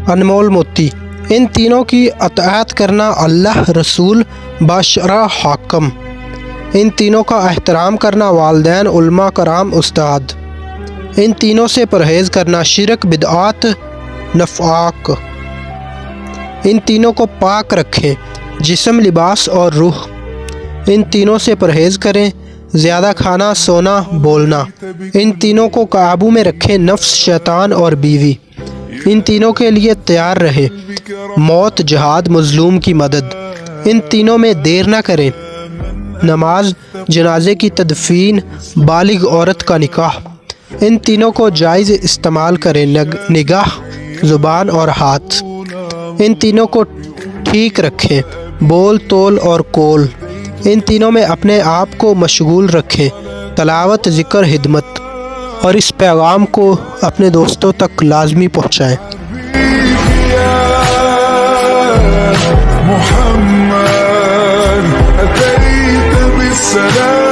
انمول موتی۔ ان تینوں کی اطاعت کرنا، اللہ، رسول، بادشاہ، حاکم، ان تینوں کا احترام کرنا، والدین، علماء کرام، استاد، ان تینوں سے پرہیز کرنا، شرک، بدعات، نفاق، ان تینوں کو پاک رکھیں، جسم، لباس اور روح، ان تینوں سے پرہیز کریں، زیادہ کھانا، سونا، بولنا، ان تینوں کو قابو میں رکھیں، نفس، شیطان اور بیوی، ان تینوں کے لیے تیار رہیں، موت، جہاد، مظلوم کی مدد، ان تینوں میں دیر نہ کریں، نماز، جنازے کی تدفین، بالغ عورت کا نکاح، ان تینوں کو جائز استعمال کریں، نگاہ، زبان اور ہاتھ، ان تینوں کو ٹھیک رکھیں، بول تول اور کول، ان تینوں میں اپنے آپ کو مشغول رکھیں، تلاوت، ذکر، خدمت، اور اس پیغام کو اپنے دوستوں تک لازمی پہنچائیں۔ محمد أتيت بالسلام